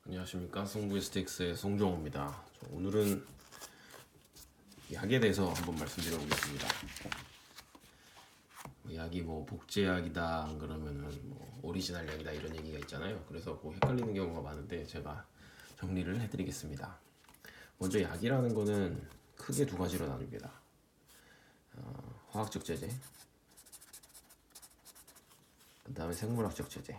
안녕하십니까, 송부에스텍스의 송정호입니다. 오늘은 약에 대해서 한번 말씀드려 보겠습니다. 약이 뭐 복제약이다, 안 그러면은 뭐 오리지널 약이다, 이런 얘기가 있잖아요. 그래서 뭐 헷갈리는 경우가 많은데 제가 정리를 해드리겠습니다. 먼저 약이라는 거는 크게 두 가지로 나뉩니다. 화학적 제제, 그 다음에 생물학적 제제.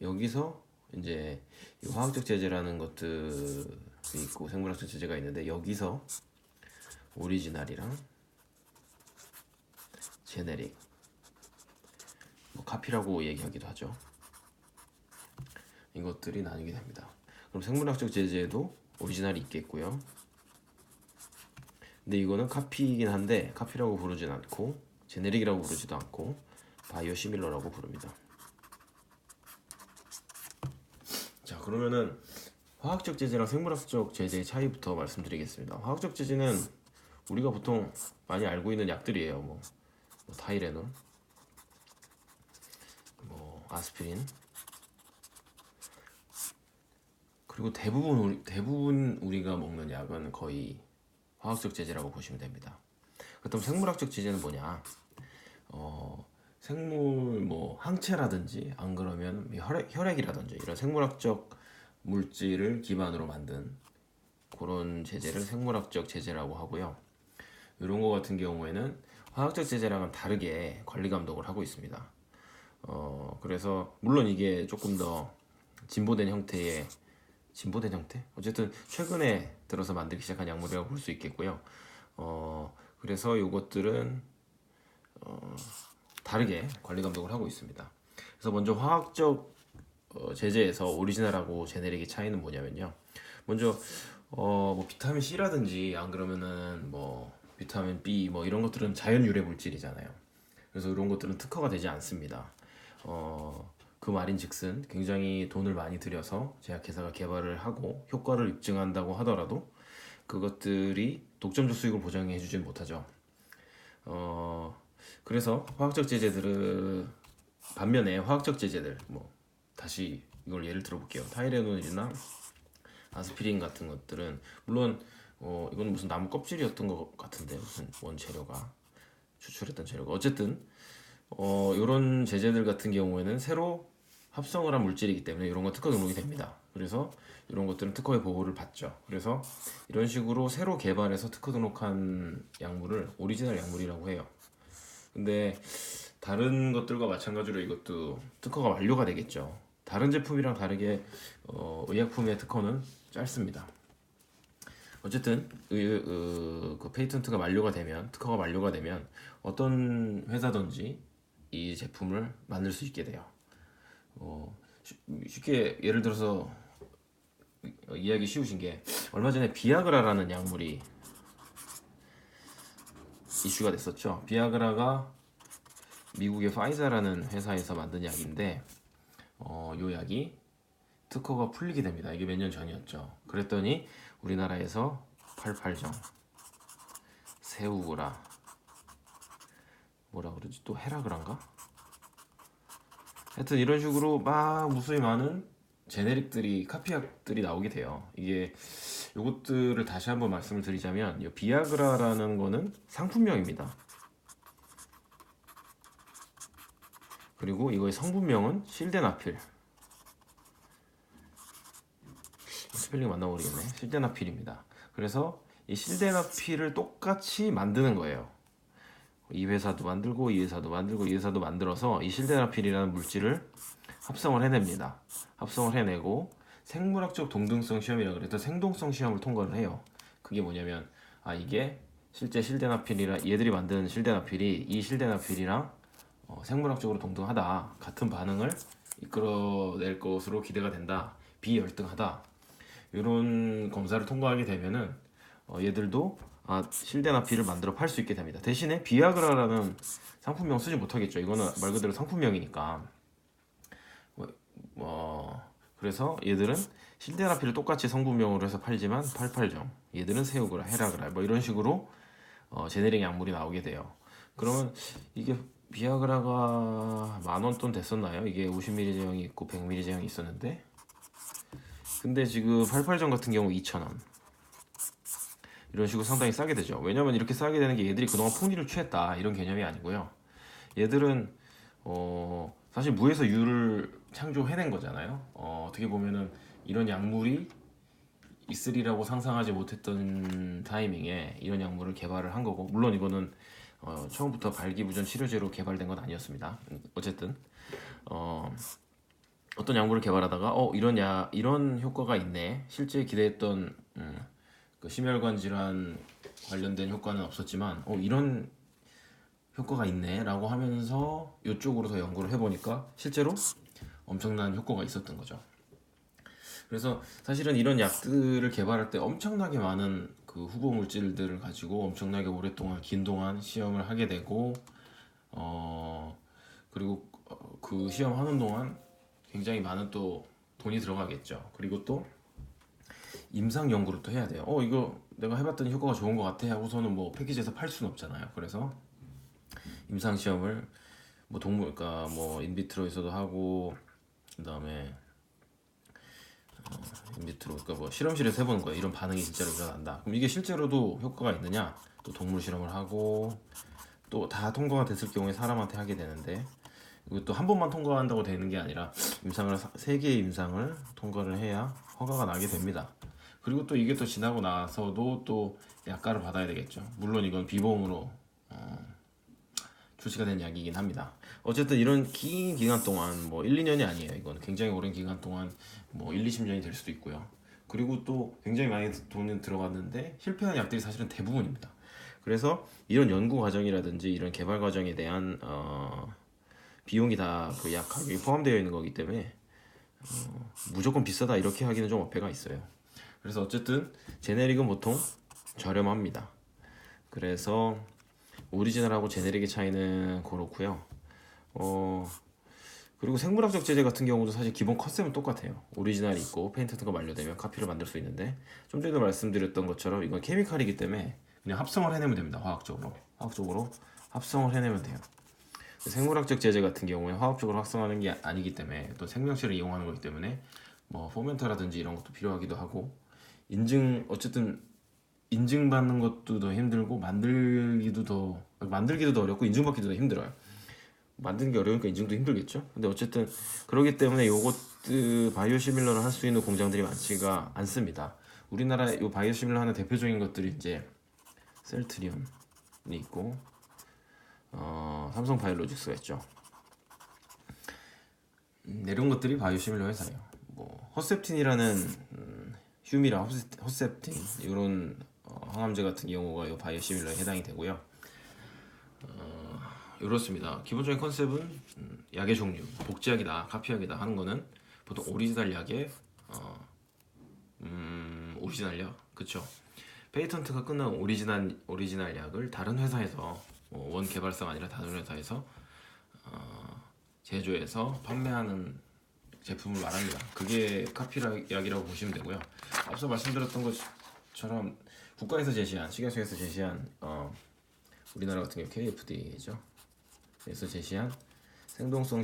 여기서 이제 이 화학적 제제라는 것들이 있고 생물학적 제제가 있는데, 여기서 오리지널이랑 제네릭, 뭐 카피라고 얘기하기도 하죠. 이것들이 나뉘게 됩니다. 그럼 생물학적 제제에도 오리지널이 있겠고요. 근데 이거는 카피이긴 한데 카피라고 부르진 않고 제네릭이라고 부르지도 않고 바이오 시밀러라고 부릅니다. 자, 그러면은 화학적 제제랑 생물학적 제제의 차이부터 말씀드리겠습니다. 화학적 제제는 우리가 보통 많이 알고 있는 약들이에요. 뭐 타이레놀, 뭐 아스피린, 그리고 대부분 우리가 먹는 약은 거의 화학적 제제라고 보시면 됩니다. 그렇다면 생물학적 제제는 뭐냐? 생물 뭐 항체라든지, 안 그러면 혈액이라든지 이런 생물학적 물질을 기반으로 만든 그런 제제를 생물학적 제제라고 하고요. 이런 거 같은 경우에는 화학적 제제랑은 다르게 관리 감독을 하고 있습니다. 그래서 물론 이게 조금 더 진보된 형태, 어쨌든 최근에 들어서 만들기 시작한 약물이라고 볼 수 있겠고요. 그래서 이것들은 다르게 관리 감독을 하고 있습니다. 그래서 먼저 화학적 제제에서 오리지널하고 제네릭의 차이는 뭐냐면요. 먼저 뭐 비타민 C라든지, 안 그러면은 뭐 비타민 B, 뭐 이런 것들은 자연 유래 물질이잖아요. 그래서 이런 것들은 특허가 되지 않습니다. 그 말인즉슨 굉장히 돈을 많이 들여서 제약회사가 개발을 하고 효과를 입증한다고 하더라도 그것들이 독점적 수익을 보장해 주진 못하죠. 그래서 화학적 제제들은, 반면에 화학적 제제들, 뭐 다시 이걸 예를 들어볼게요. 타이레놀이나 아스피린 같은 것들은 물론 이건 무슨 나무 껍질이었던 것 같은데, 무슨 원재료가 추출했던 재료가, 어쨌든 이런 제제들 같은 경우에는 새로 합성을 한 물질이기 때문에 이런 건 특허 등록이 됩니다. 그래서 이런 것들은 특허의 보호를 받죠. 그래서 이런 식으로 새로 개발해서 특허 등록한 약물을 오리지널 약물이라고 해요. 근데 다른 것들과 마찬가지로 이것도 특허가 완료가 되겠죠. 다른 제품이랑 다르게 의약품의 특허는 짧습니다. 어쨌든 그 페이턴트가 만료가 되면, 특허가 만료가 되면 어떤 회사든지 이 제품을 만들 수 있게 돼요. 쉽게 예를 들어서 이해하기 쉬우신 게, 얼마 전에 비아그라라는 약물이 이슈가 됐었죠. 비아그라가 미국의 파이자라는 회사에서 만든 약인데, 요 약이 특허가 풀리게 됩니다. 이게 몇 년 전이었죠. 그랬더니 우리나라에서 88정, 세우그라, 뭐라 그러지, 또 헤라그란가? 하여튼 이런 식으로 막 무수히 많은 제네릭들이, 카피약들이 나오게 돼요. 이게 요것들을 다시 한번 말씀을 드리자면, 이 비아그라라는 거는 상품명입니다. 그리고 이거의 성분명은 실데나필, 스펠링 맞나 모르겠네. 실데나필입니다. 그래서 이 실데나필을 똑같이 만드는 거예요. 이 회사도 만들고 이 회사도 만들고 이 회사도 만들어서 이 실데나필이라는 물질을 합성을 해냅니다. 합성을 해내고 생물학적 동등성 시험이라고 그래서 생동성 시험을 통과를 해요. 그게 뭐냐면, 이게 실제 실데나필이랑, 얘들이 만든 실데나필이 이 실데나필이랑 생물학적으로 동등하다, 같은 반응을 이끌어낼 것으로 기대가 된다, 비열등하다, 이런 검사를 통과하게 되면은 얘들도 실데나필을 만들어 팔 수 있게 됩니다. 대신에 비아그라라는 상품명 쓰지 못하겠죠. 이거는 말 그대로 상품명이니까. 그래서 얘들은 실데나필을 똑같이 성분명으로 해서 팔지만 88점, 얘들은 세우그라, 헤라그라, 뭐 이런 식으로 제네릭 약물이 나오게 돼요. 그러면 이게 비아그라가 10,000원 돈 됐었나요? 이게 50ml 제형이 있고 100ml 제형이 있었는데, 근데 지금 88전 같은 경우 2,000원 이런 식으로 상당히 싸게 되죠. 왜냐면 이렇게 싸게 되는 게 얘들이 그동안 폭리를 취했다 이런 개념이 아니고요. 얘들은 사실 무에서 유를 창조해낸 거잖아요. 어떻게 보면은 이런 약물이 있으리라고 상상하지 못했던 타이밍에 이런 약물을 개발을 한 거고, 물론 이거는 처음부터 발기부전 치료제로 개발된 건 아니었습니다. 어쨌든 어떤 약물을 개발하다가 이런 효과가 있네. 실제 기대했던 그 심혈관 질환 관련된 효과는 없었지만 이런 효과가 있네라고 하면서 이쪽으로 더 연구를 해보니까 실제로 엄청난 효과가 있었던 거죠. 그래서 사실은 이런 약들을 개발할 때 엄청나게 많은 그 후보 물질들을 가지고 엄청나게 오랫동안 긴 동안 시험을 하게 되고 그리고 그 시험하는 동안 굉장히 많은 또 돈이 들어가겠죠. 그리고 또 임상 연구를 또 해야 돼요. 이거 내가 해봤더니 효과가 좋은 것 같아 하고서는 뭐 패키지에서 팔 수는 없잖아요. 그래서 임상 시험을 뭐 동물, 그러니까 뭐 인비트로에서도 하고, 그다음에 인비트로, 그러니까 뭐 실험실에서 해보는 거예요. 이런 반응이 진짜로 일어난다. 그럼 이게 실제로도 효과가 있느냐? 또 동물 실험을 하고 또 다 통과가 됐을 경우에 사람한테 하게 되는데, 이것도 한 번만 통과한다고 되는 게 아니라 임상을 3개의 임상을 통과를 해야 허가가 나게 됩니다. 그리고 또 이게 또 지나고 나서도 또 약가를 받아야 되겠죠. 물론 이건 비보험으로 출시가 된 약이긴 합니다. 어쨌든 이런 긴 기간 동안 뭐 1, 2년이 아니에요. 이건 굉장히 오랜 기간 동안 뭐 1, 20년이 될 수도 있고요. 그리고 또 굉장히 많이 돈이 들어갔는데 실패한 약들이 사실은 대부분입니다. 그래서 이런 연구 과정이라든지 이런 개발 과정에 대한 비용이 다 그 약 가격에 포함되어 있는 거기 때문에 무조건 비싸다 이렇게 하기는 좀 어폐가 있어요. 그래서 어쨌든 제네릭은 보통 저렴합니다. 그래서 오리지널하고 제네릭의 차이는 그렇고요. 그리고 생물학적 제재 같은 경우도 사실 기본 컨셉은 똑같아요. 오리지널이 있고 페인트가 만료되면 카피를 만들 수 있는데, 좀 전에 말씀드렸던 것처럼 이건 케미칼이기 때문에 그냥 합성을 해내면 됩니다. 화학적으로 합성을 해내면 돼요. 생물학적 제재 같은 경우에 화학적으로 확성하는 게 아니기 때문에, 또 생명체를 이용하는 거기 때문에 뭐 포멘터라든지 이런 것도 필요하기도 하고, 어쨌든 인증받는 것도 더 힘들고 만들기도 더 어렵고 인증받기도 더 힘들어요. 만드는 게 어려우니까 인증도 힘들겠죠. 근데 어쨌든 그렇기 때문에 요것들 바이오시밀러를 할 수 있는 공장들이 많지가 않습니다. 우리나라 요 바이오시밀러 하는 대표적인 것들이 이제 셀트리온이 있고 삼성 바이오로직스가 있죠. 이런 것들이 바이오시밀러 회사예요. 뭐 허셉틴이라는 휴미라 허셉틴 이런 항암제 같은 경우가 이 바이오시밀러에 해당이 되고요. 이렇습니다. 기본적인 컨셉은 약의 종류, 복제약이다, 카피약이다 하는 거는 보통 오리지널 약의 오리지널 약, 그쵸? 페이턴트가 끝난 오리지널 약을 다른 회사에서 원 개발사가 아니라 다른 회사에서 제조해서 판매하는 제품을 말합니다. 그게 카피약이라고 보시면 되고요. 앞서 말씀드렸던 것처럼 국가에서 제시한, 식약청에서 제시한 우리나라 같은 경우 KFDA죠. 그래서 제시한 생동성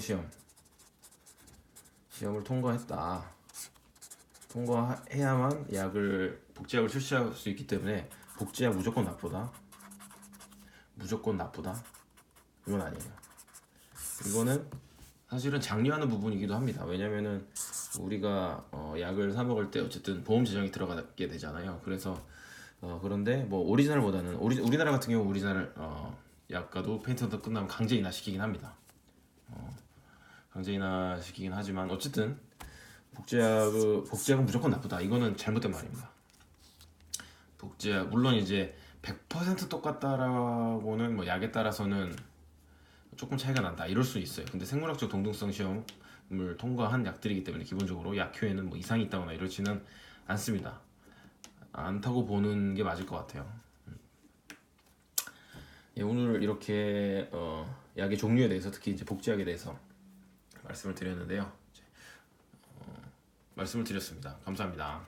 시험을 통과했다. 통과해야만 복제약을 출시할 수 있기 때문에 복제약 무조건 나쁘다. 이건 아니에요. 이거는 사실은 장려하는 부분이기도 합니다. 왜냐면은 우리가 약을 사 먹을 때 어쨌든 보험 재정이 들어가게 되잖아요. 그래서 그런데 뭐 오리지널보다는 우리나라 같은 경우 오리지널 약가도 페이턴트 끝나면 강제 인하시키긴 합니다. 강제 인하시키긴 하지만 어쨌든 복제약은 무조건 나쁘다. 이거는 잘못된 말입니다. 복제약 물론 이제 100% 똑같다라고는 뭐 약에 따라서는 조금 차이가 난다 이럴 수 있어요. 근데 생물학적 동등성 시험을 통과한 약들이기 때문에 기본적으로 약효에는 뭐 이상이 있다거나 이러지는 않습니다. 않다고 보는 게 맞을 것 같아요. 예, 오늘 이렇게 약의 종류에 대해서, 특히 이제 복제약에 대해서 말씀을 드렸는데요. 말씀을 드렸습니다. 감사합니다.